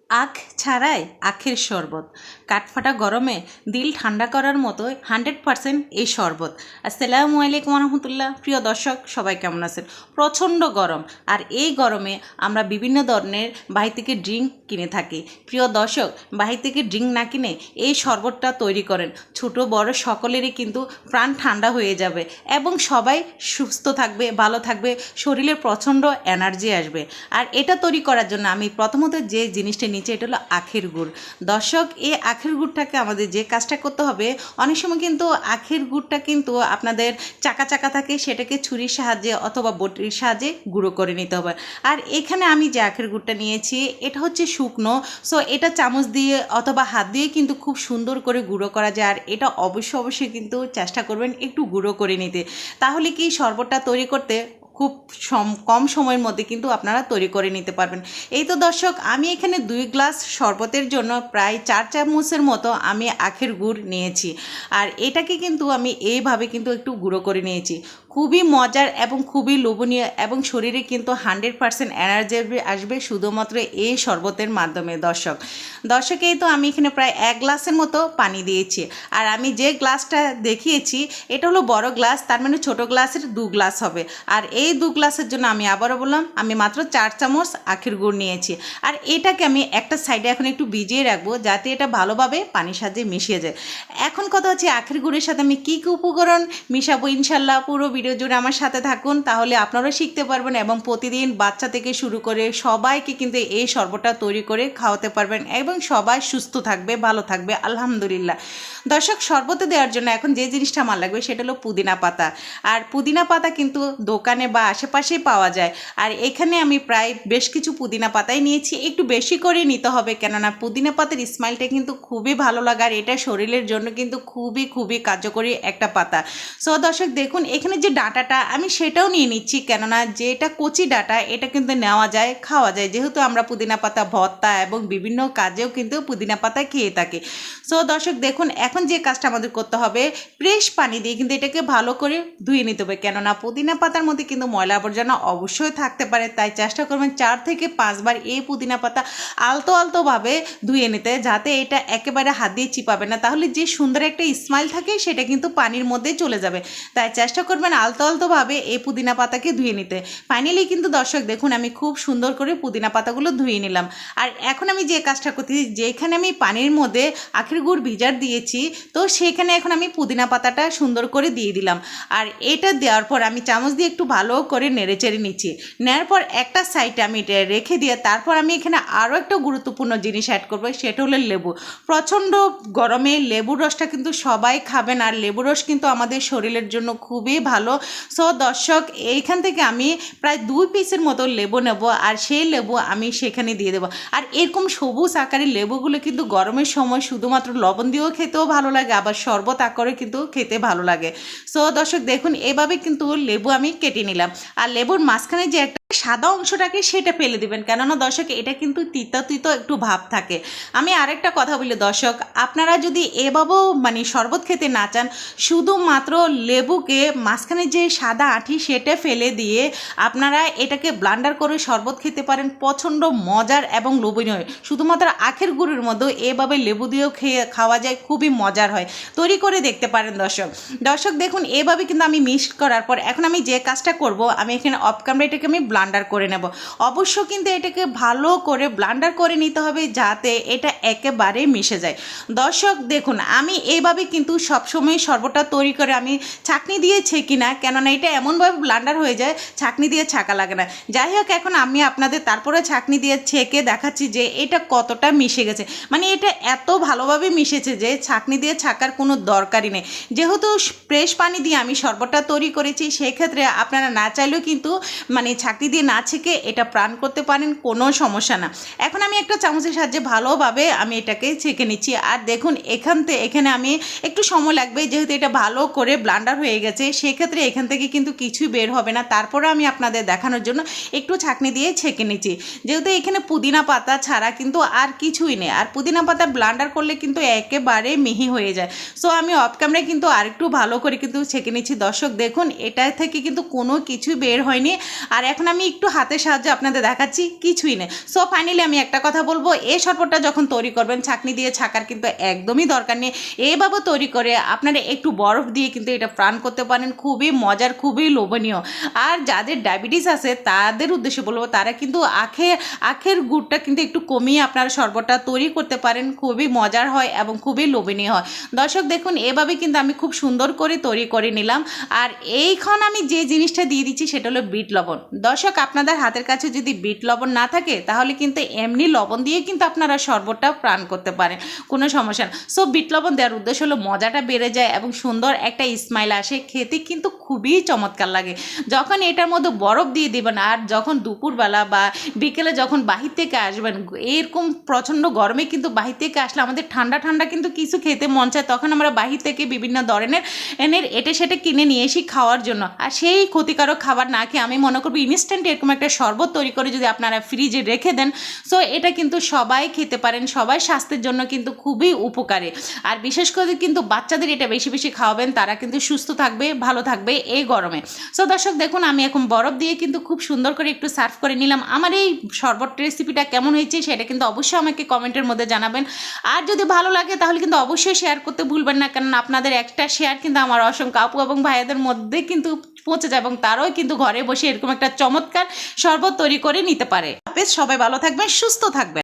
আখ ছাড়াই আখের শরবত, কাঠফাটা গরমে দিল ঠান্ডা করার মতো 100% এই শরবত। আসসালামু আলাইকুম রহমতুল্লাহ। প্রিয় দর্শক, সবাই কেমন আছেন? প্রচণ্ড গরম, আর এই গরমে আমরা বিভিন্ন ধরনের বাহির থেকে ড্রিঙ্ক কিনে থাকি। প্রিয় দর্শক, বাহির থেকে ড্রিঙ্ক না কিনে এই শরবতটা তৈরি করেন, ছোট বড় সকলেরই কিন্তু প্রাণ ঠান্ডা হয়ে যাবে এবং সবাই সুস্থ থাকবে, ভালো থাকবে, শরীরে প্রচণ্ড এনার্জি আসবে। আর এটা তৈরি করার জন্য আমি প্রথমত যে জিনিসটা নিচে, এটা হলো আখের গুড়। দর্শক, এই আখের গুড়টাকে আমাদের যে কাজটা করতে হবে, অনেক সময় কিন্তু আখের গুড়টা কিন্তু আপনাদের চাকা চাকা থাকে, সেটাকে ছুরির সাহায্যে অথবা বটির সাহায্যে গুঁড়ো করে নিতে হবে। আর এখানে আমি যে আখের গুড়টা নিয়েছি এটা হচ্ছে শুকনো, সো এটা চামচ দিয়ে অথবা হাত দিয়ে কিন্তু খুব সুন্দর করে গুঁড়ো করা যায়। আর এটা অবশ্যই কিন্তু চেষ্টা করবেন একটু গুঁড়ো করে নিতে, তাহলে কি শরবতটা তৈরি করতে খুব কম সময়ের মধ্যে কিন্তু আপনারা তৈরি করে নিতে পারবেন। এই তো দর্শক, আমি এখানে 2 গ্লাস শরবতের জন্য প্রায় 4 চামচের মতো আমি আখের গুড় নিয়েছি। আর এটাকে কিন্তু আমি এইভাবে কিন্তু একটু গুঁড়ো করে নিয়েছি। খুবই মজার এবং খুবই লোভনীয়, এবং শরীরে কিন্তু 100% এনার্জি আসবে শুধুমাত্র এই শরবতের মাধ্যমে। দর্শক, এই তো আমি এখানে প্রায় 1 গ্লাসের মতো পানি দিয়েছি। আর আমি যে গ্লাসটা দেখিয়েছি এটা হলো বড় গ্লাস, তার মানে ছোট গ্লাসের 2 গ্লাস হবে। আর এই 2 গ্লাসের জন্য আমি আবারও বললাম, আমি মাত্র 4 চামচ আখের গুড় নিয়েছি। আর এটাকে আমি একটা সাইডে এখন একটু ভিজিয়ে রাখবো, যাতে এটা ভালোভাবে পানির সাথে মিশিয়ে যায়। এখন কথা হচ্ছে আখের গুড়ের সাথে আমি কী কী উপকরণ মিশাবো। ইনশাল্লাহ পুরো ভিডিও জুড়ে আমার সাথে থাকুন, তাহলে আপনারাও শিখতে পারবেন এবং প্রতিদিন বাচ্চা থেকে শুরু করে সবাইকে কিন্তু এই শরবতটা তৈরি করে খাওয়াতে পারবেন এবং সবাই সুস্থ থাকবে, ভালো থাকবে আলহামদুলিল্লাহ। দর্শক, শরবতে দেওয়ার জন্য এখন যে জিনিসটা আমার লাগবে সেটা হলো পুদিনা পাতা। আর পুদিনা পাতা কিন্তু দোকানে বা আশেপাশেই পাওয়া যায়। আর এখানে আমি প্রায় বেশ কিছু পুদিনা পাতাই নিয়েছি, একটু বেশি করে নিতে হবে, কেননা পুদিনা পাতার স্মেলটা কিন্তু খুবই ভালো লাগে, আর এটা শরীরের জন্য কিন্তু খুবই কার্যকরী একটা পাতা। সো দর্শক দেখুন, এখানে যে ডাঁটাটা আমি সেটাও নিয়ে নিচ্ছি, কেননা যেটা কচি ডাঁটা এটা কিন্তু নেওয়া যায়, খাওয়া যায়, যেহেতু আমরা পুদিনা পাতা ভর্তা এবং বিভিন্ন কাজেও কিন্তু পুদিনা পাতা খেয়ে থাকি। সো দর্শক দেখুন, এখন যে কাজটা আমাদের করতে হবে, ফ্রেশ পানি দিয়ে কিন্তু এটাকে ভালো করে ধুয়ে নিতে হবে, কেননা পুদিনা পাতার মধ্যে কিন্তু ময়লা আবর্জনা অবশ্যই থাকতে পারে। তাই চেষ্টা করবেন 4 থেকে 5 বার এই পুদিনা পাতা আলতোভাবে ধুয়ে নিতে, যাতে এটা একেবারে হাত দিয়ে চিপাবে না, তাহলে যে সুন্দর একটা স্মেল থাকে সেটা কিন্তু পানির মধ্যে চলে যাবে। তাই চেষ্টা করবেন আলতোভাবে এই পুদিনা পাতাকে ধুয়ে নিতে। ফাইনালি কিন্তু দর্শক দেখুন, আমি খুব সুন্দর করে পুদিনা পাতাগুলো ধুয়ে নিলাম। আর এখন আমি যে কাজটা করতেছি, যেখানে আমি পানির মধ্যে আখের গুড় ভিজার দিয়েছি, তো সেখানে এখন আমি পুদিনা পাতাটা সুন্দর করে দিয়ে দিলাম। আর এটা দেওয়ার পর আমি চামচ দিয়ে একটু ভালো করে নেড়ে চেড়ে নিচ্ছি। নেওয়ার পর একটা সাইডে আমি এটা রেখে দিয়ে তারপর আমি এখানে আরও একটা গুরুত্বপূর্ণ জিনিস অ্যাড করবো, সেটা হলো লেবু। প্রচণ্ড গরমে লেবুর রসটা কিন্তু সবাই খাবেন, আর লেবুর রস কিন্তু আমাদের শরীরের জন্য খুবই ভালো। সো দর্শক, এইখান থেকে আমি প্রায় 2 পিসের মতো লেবু নেব, আর সেই লেবু আমি সেখানে দিয়ে দেবো। আর এরকম সবুজ আকারের লেবুগুলো কিন্তু গরমের সময় শুধুমাত্র লবণ দিয়েও খেতেও ভালো লাগে, আবার শরবত আকারে কিন্তু খেতে ভালো লাগে। সো দর্শক দেখুন, এভাবে কিন্তু লেবু আমি কেটে নিলাম। আর লেবুর মাঝখানে যে একটা সাদা অংশটাকে সেটা ফেলে দিবেন, কেননা দর্শক এটা কিন্তু তিতো একটু ভাব থাকে। আমি আরেকটা কথা বলি দর্শক, আপনারা যদি এভাবেও মানে শরবত খেতে না চান, শুধুমাত্র লেবুকে মাঝখানে যে সাদা আঁটি সেটা ফেলে দিয়ে আপনারা এটাকে ব্লান্ডার করে শরবত খেতে পারেন, প্রচণ্ড মজার এবং লোভনীয়। শুধুমাত্র আখের গুড়ের মধ্যেও এভাবে লেবু দিয়েও খাওয়া যায়, খুবই মজার হয়। তৈরি করে দেখতে পারেন দর্শক দেখুন, এভাবে কিন্তু আমি মিক্স করার পর এখন আমি যে কাজটা করব, আমি এখানে অফ ক্যামেরা এটাকে আমি ব্লান্ডার করে নেব। অবশ্য কিন্তু এটাকে ভালো করে ব্লান্ডার করে নিতে হবে, যাতে এটা একেবারে মিশে যায়। দর্শক দেখুন, আমি এইভাবে কিন্তু সবসময় শরবতটা তৈরি করে আমি ছাঁকনি দিয়ে ছেঁকি না, কেননা এটা এমনভাবে ব্লান্ডার হয়ে যায় ছাঁকনি দিয়ে ছাঁকা লাগে না। যাই হোক, এখন আমি আপনাদের তারপরে ছাঁকনি দিয়ে ছেঁকে দেখাচ্ছি যে এটা কতটা মিশে গেছে। মানে এটা এত ভালোভাবে মিশেছে যে ছাঁকনি দিয়ে ছাঁকার কোনো দরকারই নেই। যেহেতু ফ্রেশ পানি দিয়ে আমি শরবতটা তৈরি করেছি, সেক্ষেত্রে আপনারা না চাইলেও কিন্তু মানে ছাঁকনি দিয়ে না ছেঁকে এটা প্রাণ করতে পারেন, কোনো সমস্যা না। এখন আমি একটা চামচের সাহায্যে ভালোভাবে আমি এটাকে ছেঁকে নিচ্ছি। আর দেখুন, এখানে আমি একটু সময় লাগবে, যেহেতু এটা ভালো করে ব্লান্ডার হয়ে গেছে, সেক্ষেত্রে এখান থেকে কিন্তু কিছুই বের হবে না। তারপরে আমি আপনাদের দেখানোর জন্য একটু ছাঁকনি দিয়ে ছেঁকে নিচ্ছি, যেহেতু এখানে পুদিনা পাতা ছাড়া কিন্তু আর কিছুই নেই। আর পুদিনা পাতা ব্লান্ডার করলে কিন্তু একেবারে মিহি হয়ে যায়। সো আমি অফ ক্যামেরায় কিন্তু আরেকটু ভালো করে কিন্তু ছেঁকে নিচ্ছি। দর্শক দেখুন, এটা থেকে কিন্তু কোনো কিছু বের হয়নি। আর এখন আমি আমি একটু হাতের সাহায্যে আপনাদের দেখাচ্ছি, কিছুই নেই। সো ফাইনালি আমি একটা কথা বলবো, এই শরবতটা যখন তৈরি করবেন ছাঁকনি দিয়ে ছাকার কিন্তু একদমই দরকার নেই। এভাবে তৈরি করে আপনারা একটু বরফ দিয়ে কিন্তু এটা পান করতে পারেন, খুবই মজার, খুবই লোভনীয়। আর যাদের ডায়াবেটিস আছে তাদের উদ্দেশ্যে বলবো, তারা কিন্তু আখের গুড়টা কিন্তু একটু কমিয়ে আপনারা শরবতটা তৈরি করতে পারেন, খুবই মজার হয় এবং খুবই লোভনীয় হয়। দর্শক দেখুন, এভাবে কিন্তু আমি খুব সুন্দর করে তৈরি করে নিলাম। আর এইখন আমি যে জিনিসটা দিয়ে দিচ্ছি সেটা হলো বিট লবণ। দর্শক, আপনাদের হাতের কাছে যদি বিট লবণ না থাকে তাহলে কিন্তু এমনি লবণ দিয়ে কিন্তু আপনারা শরবতটা পান করতে পারেন, কোনো সমস্যা না। সো বিট লবণ দেওয়ার উদ্দেশ্য হলো মজাটা বেড়ে যায় এবং সুন্দর একটা স্মাইল আসে, খেতে কিন্তু খুবই চমৎকার লাগে। যখন এটার মধ্যে বরফ দিয়ে দেবেন আর যখন দুপুরবেলা বা বিকেলে যখন বাহির থেকে আসবেন, এরকম প্রচণ্ড গরমে কিন্তু বাহির থেকে আসলে আমাদের ঠান্ডা ঠান্ডা কিন্তু কিছু খেতে মন চায়, তখন আমরা বাহির থেকে বিভিন্ন ধরনের এটে সেটে কিনে নিয়ে এসি খাওয়ার জন্য। আর সেই ক্ষতিকারক খাবার না খেয়ে আমি মনে করবো ইনস্ট্যান্ট এরকম একটা শরবত তৈরি করে যদি আপনারা ফ্রিজে রেখে দেন, সো এটা কিন্তু সবাই খেতে পারেন, সবাই স্বাস্থ্যের জন্য কিন্তু খুবই উপকারী। আর বিশেষ করে কিন্তু বাচ্চাদের এটা বেশি বেশি খাওয়াবেন, তারা কিন্তু সুস্থ থাকবে, ভালো থাকবে এই গরমে। সো দর্শক দেখুন, আমি এখন বরফ দিয়ে কিন্তু খুব সুন্দর করে একটু সার্ভ করে নিলাম। আমার এই শরবত রেসিপিটা কেমন হয়েছে সেটা কিন্তু অবশ্যই আমাকে কমেন্টের মধ্যে জানাবেন। আর যদি ভালো লাগে তাহলে কিন্তু অবশ্যই শেয়ার করতে ভুলবেন না, কারণ আপনাদের একটা শেয়ার কিন্তু আমার অসংখ্য আপু এবং ভাইয়াদের মধ্যে কিন্তু পৌঁছে যায় এবং তারাও কিন্তু ঘরে বসে এরকম একটা চমৎকার শরবত তৈরি করে নিতে পারে। সবাই ভালো থাকবেন, সুস্থ থাকবেন।